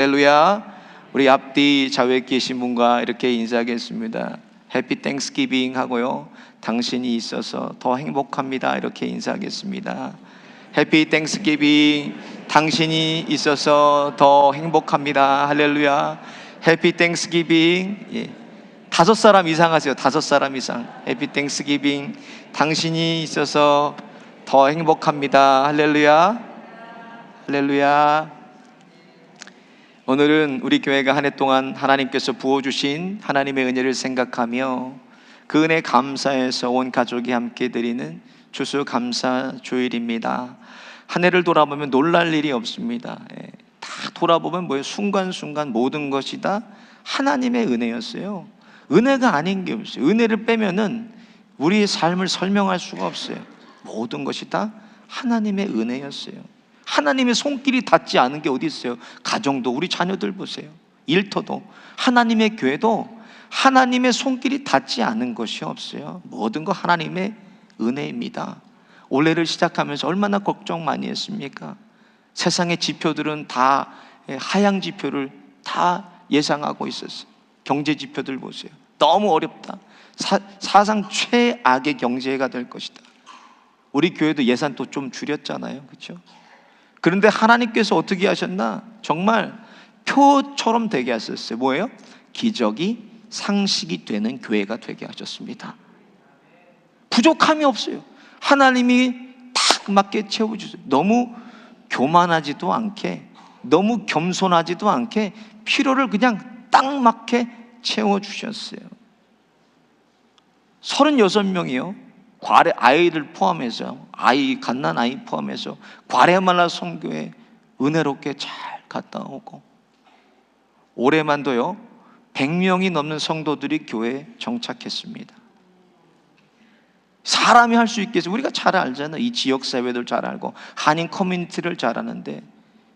할렐루야. 우리 앞뒤 좌우에 계신 분과 이렇게 인사하겠습니다. 해피 땡스기빙 하고요, 당신이 있어서 더 행복합니다, 이렇게 인사하겠습니다. 해피 땡스기빙, 당신이 있어서 더 행복합니다. 할렐루야. 해피 땡스기빙. 예. 5사람 이상 하세요. 5사람 이상. 해피 땡스기빙, 당신이 있어서 더 행복합니다. 할렐루야. 할렐루야. 오늘은 우리 교회가 한 해 동안 하나님께서 부어주신 하나님의 은혜를 생각하며 그 은혜 감사해서 온 가족이 함께 드리는 추수감사주일입니다. 한 해를 돌아보면 놀랄 일이 없습니다. 다 돌아보면 뭐예요? 순간순간 모든 것이 다 하나님의 은혜였어요. 은혜가 아닌 게 없어요. 은혜를 빼면은 우리의 삶을 설명할 수가 없어요. 모든 것이 다 하나님의 은혜였어요. 하나님의 손길이 닿지 않은 게 어디 있어요? 가정도, 우리 자녀들 보세요. 일터도, 하나님의 교회도 하나님의 손길이 닿지 않은 것이 없어요. 모든 거 하나님의 은혜입니다. 올해를 시작하면서 얼마나 걱정 많이 했습니까? 세상의 지표들은 다 하향 지표를 다 예상하고 있었어요. 경제 지표들 보세요. 너무 어렵다. 사상 최악의 경제가 될 것이다. 우리 교회도 예산 또 좀 줄였잖아요. 그렇죠? 그런데 하나님께서 어떻게 하셨나? 정말 표처럼 되게 하셨어요. 뭐예요? 기적이 상식이 되는 교회가 되게 하셨습니다. 부족함이 없어요. 하나님이 딱 맞게 채워주세요. 너무 교만하지도 않게, 너무 겸손하지도 않게 필요를 그냥 딱 맞게 채워주셨어요. 36명이요 과레 아이들 포함해서, 갓난 아이 포함해서 과레말라 선교에 은혜롭게 잘 갔다 오고, 올해만도요 100명이 넘는 성도들이 교회에 정착했습니다. 사람이 할 수 있겠어요? 우리가 잘 알잖아요. 이 지역사회들 잘 알고 한인 커뮤니티를 잘 아는데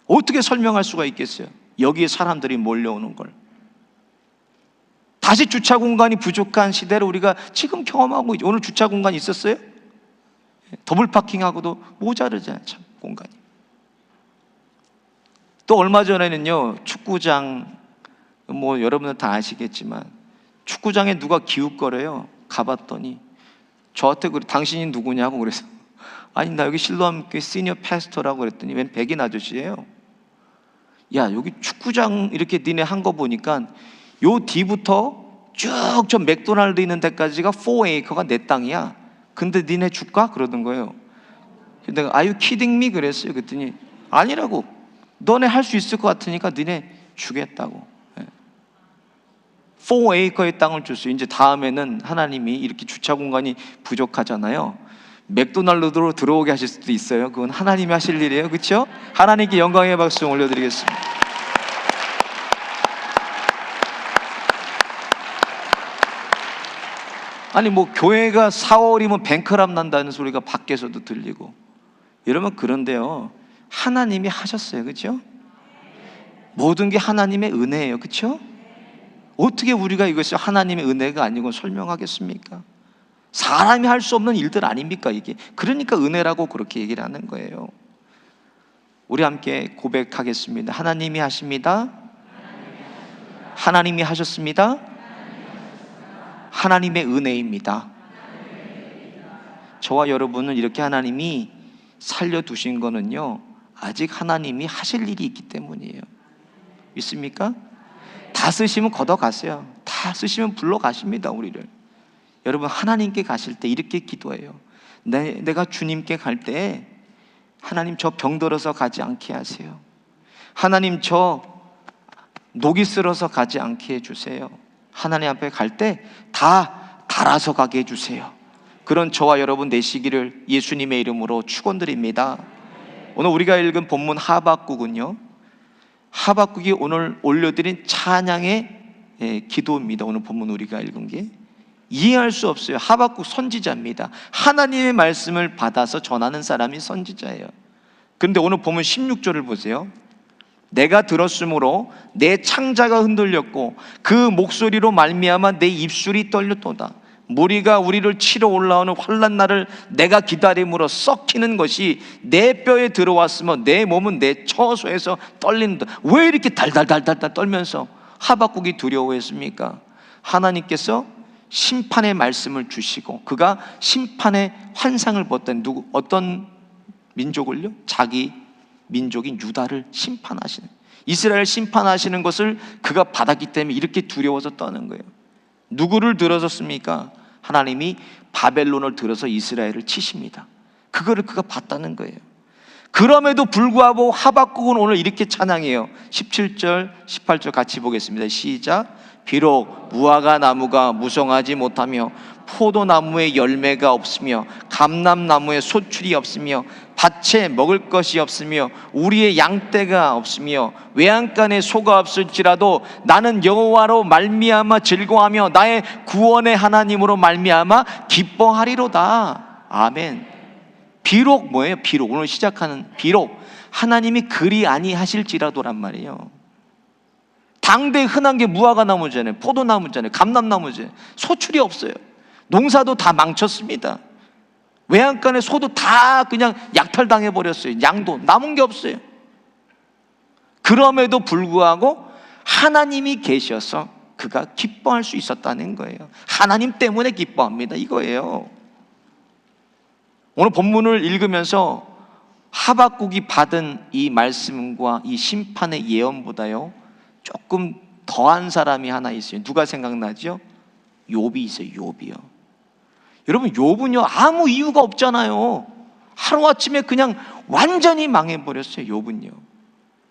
어떻게 설명할 수가 있겠어요? 여기에 사람들이 몰려오는 걸. 다시 주차 공간이 부족한 시대를 우리가 지금 경험하고 있죠. 오늘 주차 공간이 있었어요? 더블 파킹하고도 모자르잖아요, 참 공간이. 또 얼마 전에는요, 축구장, 뭐 여러분들 다 아시겠지만 축구장에 누가 기웃거려요. 가봤더니 저한테 그래, 당신이 누구냐고 그래서, 아니 나 여기 실로암교회 시니어 패스터라고 그랬더니 웬 백인 아저씨예요. 야, 여기 축구장 이렇게 니네 한 거 보니까 요 뒤부터 쭉 저 맥도날드 있는 데까지가 4acre가 내 땅이야. 근데 니네 줄까? 그러던 거예요. 내가 Are you kidding me? 그랬어요. 그랬더니 아니라고. 너네 할 수 있을 것 같으니까 니네 주겠다고. 4acre의 땅을 줬어요. 이제 다음에는 하나님이 이렇게 주차 공간이 부족하잖아요. 맥도날드로 들어오게 하실 수도 있어요. 그건 하나님이 하실 일이에요. 그렇죠? 하나님께 영광의 박수 올려드리겠습니다. 아니 뭐 교회가 4월이면 뱅크랍 난다는 소리가 밖에서도 들리고, 여러분 그런데요, 하나님이 하셨어요. 그렇죠? 모든 게 하나님의 은혜예요. 그렇죠? 어떻게 우리가 이것이 하나님의 은혜가 아니고 설명하겠습니까? 사람이 할 수 없는 일들 아닙니까 이게? 그러니까 은혜라고 그렇게 얘기를 하는 거예요. 우리 함께 고백하겠습니다. 하나님이 하십니다. 하나님이 하셨습니다. 하나님의 은혜입니다. 저와 여러분은 이렇게 하나님이 살려두신 거는요, 아직 하나님이 하실 일이 있기 때문이에요. 믿습니까? 다 쓰시면 걷어가세요. 다 쓰시면 불러가십니다, 우리를. 여러분 하나님께 가실 때 이렇게 기도해요. 내가 주님께 갈 때 하나님 저 병들어서 가지 않게 하세요. 하나님 저 녹이 슬어서 가지 않게 해주세요. 하나님 앞에 갈 때 다 달아서 가게 해주세요. 그런 저와 여러분 되시기를 예수님의 이름으로 축원드립니다. 오늘 우리가 읽은 본문 하박국은요, 하박국이 오늘 올려드린 찬양의 기도입니다. 오늘 본문 우리가 읽은 게 이해할 수 없어요. 하박국 선지자입니다. 하나님의 말씀을 받아서 전하는 사람이 선지자예요. 그런데 오늘 본문 16절을 보세요. 내가 들었으므로 내 창자가 흔들렸고 그 목소리로 말미암아 내 입술이 떨렸도다. 무리가 우리를 치러 올라오는 환난 날을 내가 기다림으로 썩히는 것이 내 뼈에 들어왔으며 내 몸은 내 처소에서 떨린다. 왜 이렇게 달달달달 떨면서 하박국이 두려워했습니까? 하나님께서 심판의 말씀을 주시고 그가 심판의 환상을 보았던 어떤 민족을요? 자기 민족인 유다를 심판하시는, 이스라엘 심판하시는 것을 그가 받았기 때문에 이렇게 두려워서 떠는 거예요. 누구를 들어섰습니까? 하나님이 바벨론을 들어서 이스라엘을 치십니다. 그거를 그가 봤다는 거예요. 그럼에도 불구하고 하박국은 오늘 이렇게 찬양해요. 17절 18절 같이 보겠습니다. 시작. 비록 무화과 나무가 무성하지 못하며 포도나무에 열매가 없으며 감람나무에 소출이 없으며 밭에 먹을 것이 없으며 우리의 양떼가 없으며 외양간에 소가 없을지라도 나는 여호와로 말미암아 즐거워하며 나의 구원의 하나님으로 말미암아 기뻐하리로다. 아멘. 비록 뭐예요? 비록, 오늘 시작하는 비록 하나님이 그리 아니하실지라도란 말이에요. 당대에 흔한 게 무화과 나무잖아요, 포도나무잖아요, 감람나무잖아요. 소출이 없어요. 농사도 다 망쳤습니다. 외양간에 소도 다 그냥 약탈당해 버렸어요. 양도 남은 게 없어요. 그럼에도 불구하고 하나님이 계셔서 그가 기뻐할 수 있었다는 거예요. 하나님 때문에 기뻐합니다, 이거예요. 오늘 본문을 읽으면서 하박국이 받은 이 말씀과 이 심판의 예언보다요 조금 더한 사람이 하나 있어요. 누가 생각나죠? 욥이 있어요. 욥이요. 여러분, 욥은요 아무 이유가 없잖아요. 하루아침에 그냥 완전히 망해버렸어요. 욥은요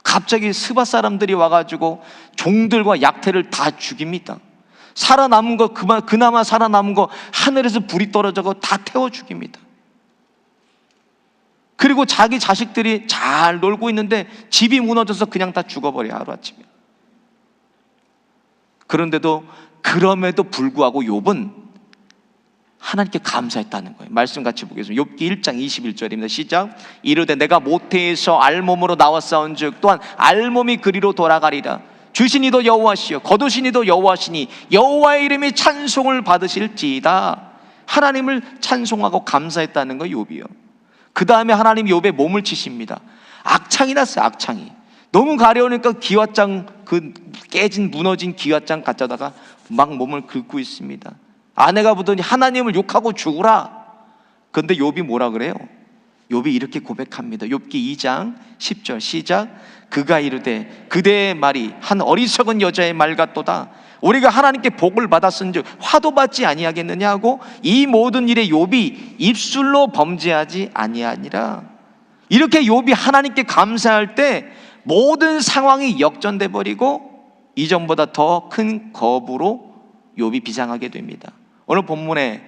갑자기 스바 사람들이 와가지고 종들과 약태를 다 죽입니다. 살아남은 거, 그나마 살아남은 거 하늘에서 불이 떨어져서 다 태워 죽입니다. 그리고 자기 자식들이 잘 놀고 있는데 집이 무너져서 그냥 다 죽어버려요, 하루아침에. 그럼에도 불구하고 욥은 하나님께 감사했다는 거예요. 말씀 같이 보겠습니다. 욥기 1장 21절입니다. 시작. 이르되 내가 모태에서 알몸으로 나왔사온즉 또한 알몸이 그리로 돌아가리라. 주신 이도 여호와시요 거두신 이도 여호와시니 여호와의 이름이 찬송을 받으실지이다. 하나님을 찬송하고 감사했다는 거 욥이요. 그 다음에 하나님이 욥의 몸을 치십니다. 악창이 났어요. 악창이 너무 가려우니까 기왓장, 그 깨진 무너진 기왓장 갖다다가 막 몸을 긁고 있습니다. 아내가 보더니 하나님을 욕하고 죽으라. 그런데 욥이 뭐라 그래요? 욥이 이렇게 고백합니다. 욥기 2장 10절 시작. 그가 이르되 그대의 말이 한 어리석은 여자의 말 같도다. 우리가 하나님께 복을 받았은즉 화도 받지 아니하겠느냐 하고 이 모든 일에 욥이 입술로 범죄하지 아니하니라. 이렇게 욥이 하나님께 감사할 때 모든 상황이 역전돼 버리고 이전보다 더 큰 거부로 욥이 비상하게 됩니다. 오늘 본문에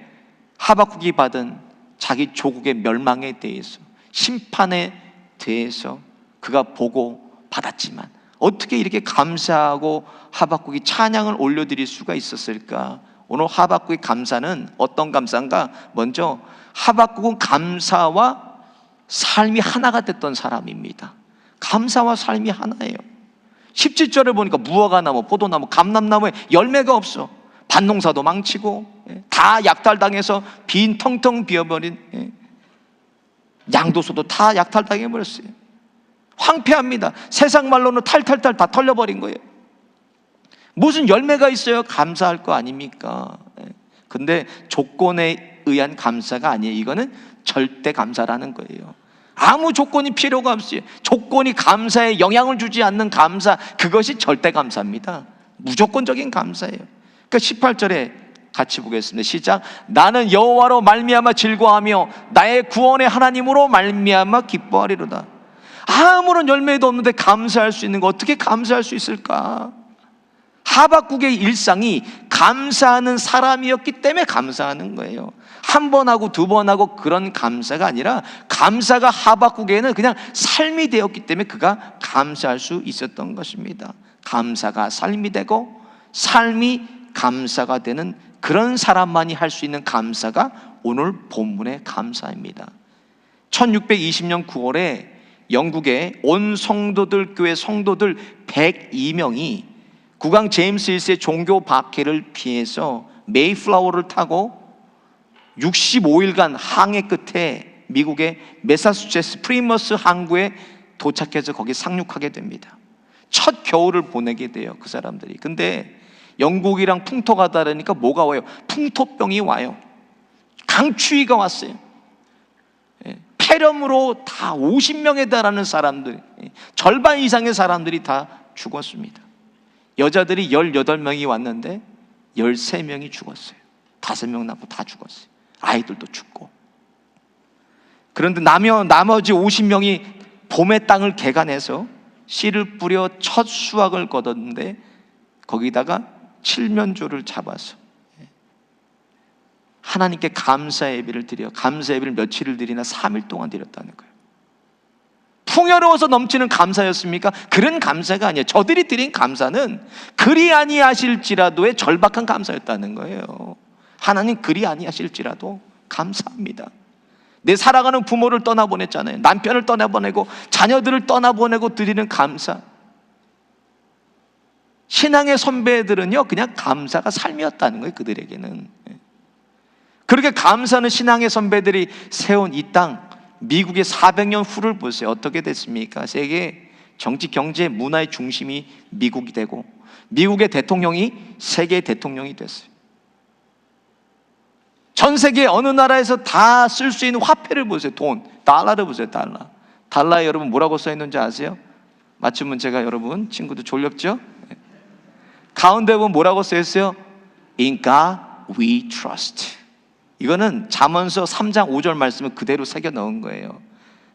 하박국이 받은 자기 조국의 멸망에 대해서, 심판에 대해서 그가 보고 받았지만 어떻게 이렇게 감사하고 하박국이 찬양을 올려드릴 수가 있었을까? 오늘 하박국의 감사는 어떤 감사인가? 먼저 하박국은 감사와 삶이 하나가 됐던 사람입니다. 감사와 삶이 하나예요. 17절을 보니까 무화과 나무, 포도나무, 감람나무에 열매가 없어. 밭농사도 망치고 다 약탈당해서 빈 텅텅 비어버린 양도소도 다 약탈당해버렸어요. 황폐합니다. 세상 말로는 탈탈탈 다 털려버린 거예요. 무슨 열매가 있어요? 감사할 거 아닙니까? 근데 조건에 의한 감사가 아니에요. 이거는 절대 감사라는 거예요. 아무 조건이 필요가 없어요. 조건이 감사에 영향을 주지 않는 감사, 그것이 절대 감사입니다. 무조건적인 감사예요. 그러니까 18절에 같이 보겠습니다. 시작. 나는 여호와로 말미암아 즐거워하며 나의 구원의 하나님으로 말미암아 기뻐하리로다. 아무런 열매도 없는데 감사할 수 있는 거 어떻게 감사할 수 있을까? 하박국의 일상이 감사하는 사람이었기 때문에 감사하는 거예요. 한 번 하고 두 번 하고 그런 감사가 아니라 감사가 하박국에는 그냥 삶이 되었기 때문에 그가 감사할 수 있었던 것입니다. 감사가 삶이 되고 삶이 감사가 되는 그런 사람만이 할 수 있는 감사가 오늘 본문의 감사입니다. 1620년 9월에 영국의 온 성도들 교회 성도들 102명이 국왕 제임스 1세 종교 박해를 피해서 메이플라워를 타고 65일간 항해 끝에 미국의 매사추세츠 프리머스 항구에 도착해서 거기 상륙하게 됩니다. 첫 겨울을 보내게 돼요, 그 사람들이. 근데 영국이랑 풍토가 다르니까 뭐가 와요? 풍토병이 와요. 강추위가 왔어요. 폐렴으로 다 50명에 달하는 사람들, 절반 이상의 사람들이 다 죽었습니다. 여자들이 18명이 왔는데 13명이 죽었어요. 5명 남고 다 죽었어요. 아이들도 죽고. 그런데 나머지 50명이 봄의 땅을 개간해서 씨를 뿌려 첫 수확을 거뒀는데 거기다가 칠면조를 잡아서 하나님께 감사 예배를 드려, 감사 예배를 며칠을 드리나 3일 동안 드렸다는 거예요. 풍요로워서 넘치는 감사였습니까? 그런 감사가 아니에요. 저들이 드린 감사는 그리 아니하실지라도의 절박한 감사였다는 거예요. 하나님 그리 아니하실지라도 감사합니다. 내 사랑하는 부모를 떠나보냈잖아요. 남편을 떠나보내고 자녀들을 떠나보내고 드리는 감사. 신앙의 선배들은요, 그냥 감사가 삶이었다는 거예요, 그들에게는. 그렇게 감사하는 신앙의 선배들이 세운 이 땅, 미국의 400년 후를 보세요. 어떻게 됐습니까? 세계 정치, 경제, 문화의 중심이 미국이 되고 미국의 대통령이 세계의 대통령이 됐어요. 전 세계 어느 나라에서 다 쓸 수 있는 화폐를 보세요. 돈, 달러를 보세요. 달러에 여러분 뭐라고 써 있는지 아세요? 맞춤 문제가 여러분 친구들 졸렵죠? 가운데 보면 뭐라고 써 있어요? In God we trust. 이거는 잠언서 3장 5절 말씀을 그대로 새겨 넣은 거예요.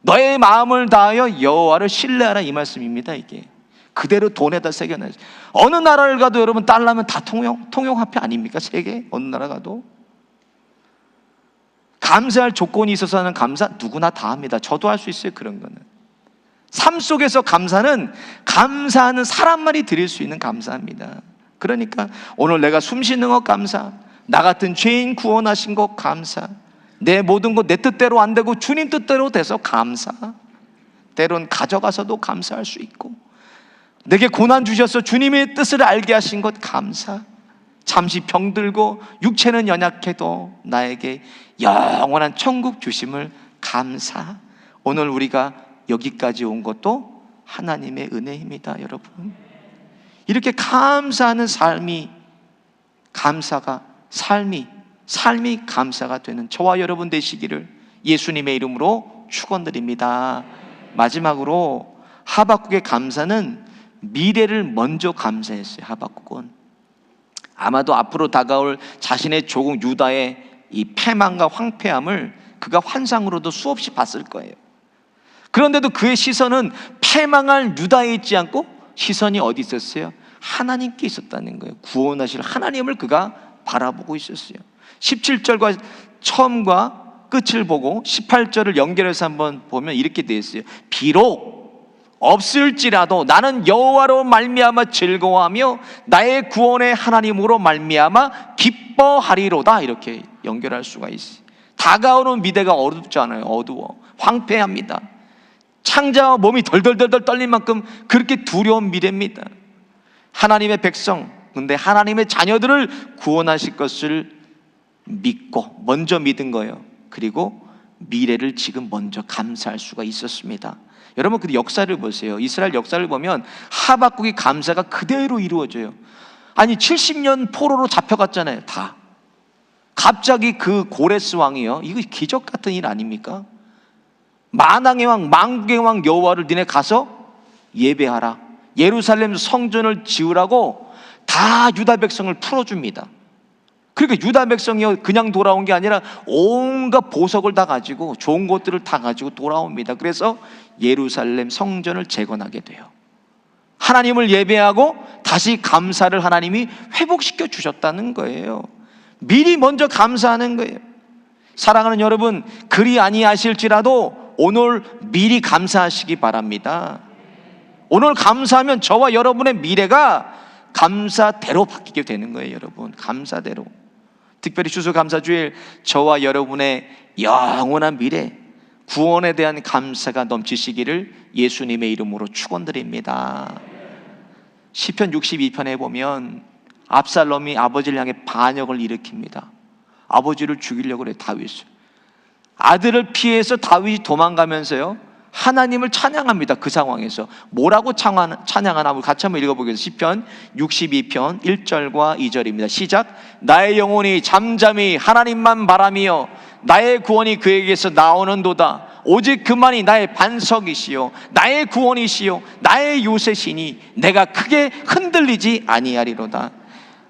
너의 마음을 다하여 여호와를 신뢰하라, 이 말씀입니다. 이게 그대로 돈에다 새겨 넣어요. 어느 나라를 가도 여러분 달러면 다 통용화폐 아닙니까? 세계 어느 나라 가도. 감사할 조건이 있어서 하는 감사 누구나 다 합니다. 저도 할 수 있어요, 그런 거는. 삶 속에서 감사는 감사하는 사람만이 드릴 수 있는 감사입니다. 그러니까 오늘 내가 숨 쉬는 것 감사, 나 같은 죄인 구원하신 것 감사, 내 모든 것 내 뜻대로 안 되고 주님 뜻대로 돼서 감사, 때론 가져가서도 감사할 수 있고, 내게 고난 주셔서 주님의 뜻을 알게 하신 것 감사, 잠시 병들고 육체는 연약해도 나에게 영원한 천국 주심을 감사. 오늘 우리가 여기까지 온 것도 하나님의 은혜입니다, 여러분. 이렇게 감사하는 삶이 감사가 되는 저와 여러분 되시기를 예수님의 이름으로 축원드립니다. 마지막으로 하박국의 감사는 미래를 먼저 감사했어요. 하박국은 아마도 앞으로 다가올 자신의 조국 유다의 이 패망과 황폐함을 그가 환상으로도 수없이 봤을 거예요. 그런데도 그의 시선은 패망할 유다에 있지 않고 시선이 어디 있었어요? 하나님께 있었다는 거예요. 구원하실 하나님을 그가 바라보고 있었어요. 17절과 처음과 끝을 보고 18절을 연결해서 한번 보면 이렇게 되어 있어요. 비록 없을지라도 나는 여호와로 말미암아 즐거워하며 나의 구원의 하나님으로 말미암아 기뻐하리로다. 이렇게 연결할 수가 있어요. 다가오는 미래가 어둡잖아요. 어두워, 황폐합니다. 창자와 몸이 덜덜덜 떨릴 만큼 그렇게 두려운 미래입니다. 하나님의 백성, 근데 하나님의 자녀들을 구원하실 것을 믿고 먼저 믿은 거예요. 그리고 미래를 지금 먼저 감사할 수가 있었습니다. 여러분, 그 역사를 보세요. 이스라엘 역사를 보면 하박국의 감사가 그대로 이루어져요. 아니 70년 포로로 잡혀갔잖아요. 다. 갑자기 그 고레스 왕이요, 이거 기적 같은 일 아닙니까? 만왕의 왕, 만국의 왕 여호와를 니네 가서 예배하라, 예루살렘 성전을 지으라고 다 유다 백성을 풀어줍니다. 그러니까 유다 백성이 그냥 돌아온 게 아니라 온갖 보석을 다 가지고 좋은 것들을 다 가지고 돌아옵니다. 그래서 예루살렘 성전을 재건하게 돼요. 하나님을 예배하고 다시 감사를 하나님이 회복시켜 주셨다는 거예요. 미리 먼저 감사하는 거예요. 사랑하는 여러분, 그리 아니하실지라도 오늘 미리 감사하시기 바랍니다. 오늘 감사하면 저와 여러분의 미래가 감사대로 바뀌게 되는 거예요, 여러분. 감사대로. 특별히 추수감사주일 저와 여러분의 영원한 미래, 구원에 대한 감사가 넘치시기를 예수님의 이름으로 축원드립니다. 시편 62편에 보면 압살롬이 아버지를 향해 반역을 일으킵니다. 아버지를 죽이려고 그래, 다윗을. 아들을 피해서 다윗이 도망가면서요, 하나님을 찬양합니다. 그 상황에서 뭐라고 찬양하나 같이 한번 읽어보겠습니다. 시편 62편 1절과 2절입니다. 시작. 나의 영혼이 잠잠히 하나님만 바라며 나의 구원이 그에게서 나오는도다. 오직 그만이 나의 반석이시요 나의 구원이시요 나의 요새시니 내가 크게 흔들리지 아니하리로다.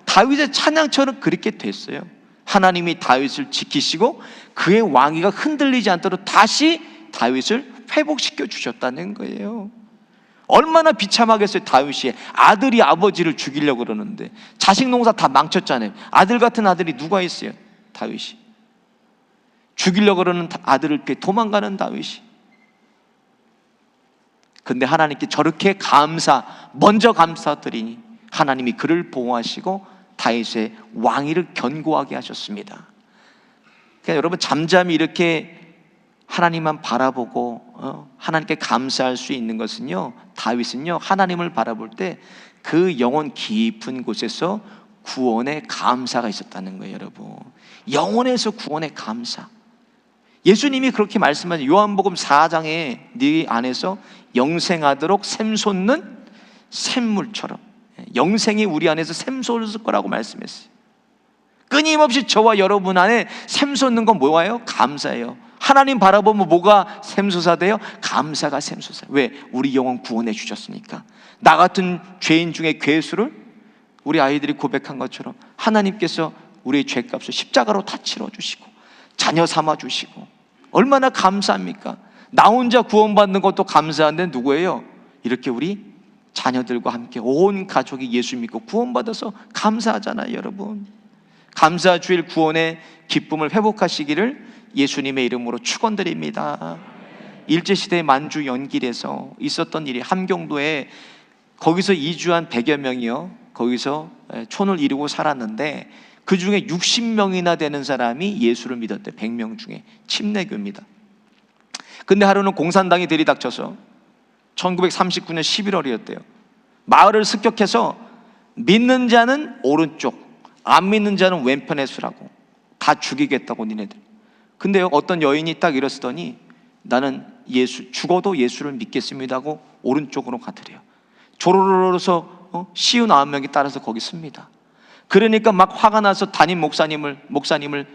다윗의 찬양처럼 그렇게 됐어요. 하나님이 다윗을 지키시고 그의 왕위가 흔들리지 않도록 다시 다윗을 회복시켜 주셨다는 거예요. 얼마나 비참하겠어요. 다윗이 아들이 아버지를 죽이려고 그러는데, 자식 농사 다 망쳤잖아요. 아들 같은 아들이 누가 있어요? 다윗이. 죽이려고 그러는 아들을 피해 도망가는 다윗이. 근데 하나님께 저렇게 먼저 감사드리니 하나님이 그를 보호하시고 다윗의 왕위를 견고하게 하셨습니다. 그러니까 여러분, 잠잠히 이렇게 하나님만 바라보고 하나님께 감사할 수 있는 것은요, 다윗은요, 하나님을 바라볼 때 그 영혼 깊은 곳에서 구원의 감사가 있었다는 거예요. 여러분, 영혼에서 구원의 감사. 예수님이 그렇게 말씀하신 요한복음 4장에 네 안에서 영생하도록 샘솟는 샘물처럼 영생이 우리 안에서 샘솟을 거라고 말씀했어요. 끊임없이 저와 여러분 안에 샘솟는 건 뭐예요? 감사예요. 하나님 바라보면 뭐가 샘솟아돼요? 감사가 샘솟아요. 왜? 우리 영혼 구원해 주셨으니까. 나 같은 죄인 중에 괴수를 우리 아이들이 고백한 것처럼 하나님께서 우리의 죄값을 십자가로 다 치러주시고 자녀 삼아주시고 얼마나 감사합니까? 나 혼자 구원받는 것도 감사한데 누구예요? 이렇게 우리 자녀들과 함께 온 가족이 예수 믿고 구원받아서 감사하잖아요. 여러분, 감사 주일 구원의 기쁨을 회복하시기를 예수님의 이름으로 축원드립니다. 일제시대 만주 연길에서 있었던 일이, 함경도에 거기서 이주한 100여 명이요, 거기서 촌을 이루고 살았는데 그 중에 60명이나 되는 사람이 예수를 믿었대. 100명 중에. 침례교입니다. 근데 하루는 공산당이 들이닥쳐서 1939년 11월이었대요. 마을을 습격해서 믿는 자는 오른쪽, 안 믿는 자는 왼편에 서라고, 다 죽이겠다고 니네들. 근데요, 어떤 여인이 딱 이랬더니 나는 죽어도 예수를 믿겠습니다 하고 오른쪽으로 가더래요. 조로로로서 59명이 따라서 거기 씁니다. 그러니까 막 화가 나서 담임 목사님을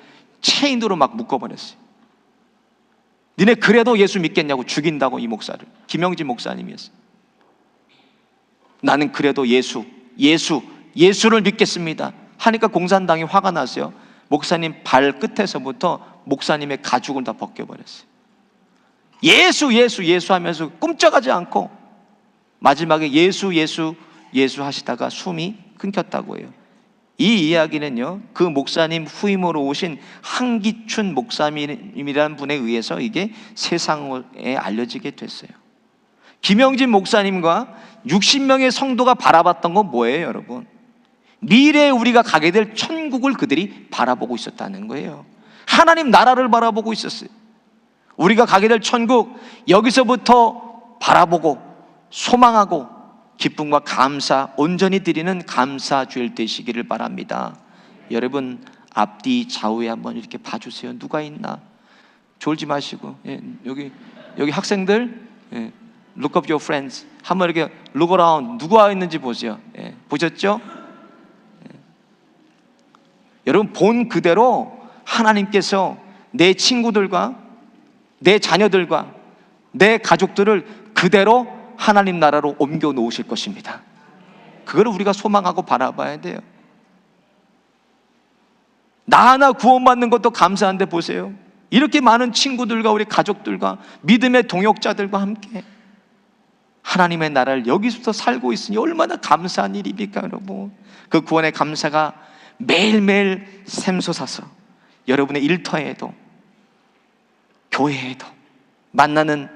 체인으로 막 묶어버렸어요. 니네 그래도 예수 믿겠냐고, 죽인다고. 이 목사를, 김영진 목사님이었어요. 나는 그래도 예수를 믿겠습니다 하니까 공산당이 화가 났어요. 목사님 발끝에서부터 목사님의 가죽을 다 벗겨버렸어요. 예수 하면서 꼼짝하지 않고 마지막에 예수 하시다가 숨이 끊겼다고 해요. 이 이야기는요, 그 목사님 후임으로 오신 한기춘 목사님이라는 분에 의해서 이게 세상에 알려지게 됐어요. 김영진 목사님과 60명의 성도가 바라봤던 건 뭐예요, 여러분? 미래에 우리가 가게 될 천국을 그들이 바라보고 있었다는 거예요. 하나님 나라를 바라보고 있었어요. 우리가 가게 될 천국, 여기서부터 바라보고 소망하고 기쁨과 감사 온전히 드리는 감사 주일 되시기를 바랍니다. 여러분, 앞뒤 좌우에 한번 이렇게 봐주세요. 누가 있나? 졸지 마시고, 여기 학생들, look up your friends. 한번 이렇게 look around, 누가 있는지 보세요. 보셨죠? 여러분, 본 그대로 하나님께서 내 친구들과 내 자녀들과 내 가족들을 그대로 하나님 나라로 옮겨 놓으실 것입니다. 그걸 우리가 소망하고 바라봐야 돼요. 나 하나 구원받는 것도 감사한데 보세요. 이렇게 많은 친구들과 우리 가족들과 믿음의 동역자들과 함께 하나님의 나라를 여기서부터 살고 있으니 얼마나 감사한 일입니까, 여러분? 그 구원의 감사가 매일매일 샘솟아서 여러분의 일터에도 교회에도 만나는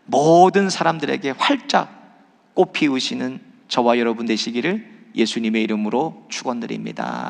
모든 사람들에게 활짝 꽃 피우시는 저와 여러분 되시기를 예수님의 이름으로 축원드립니다.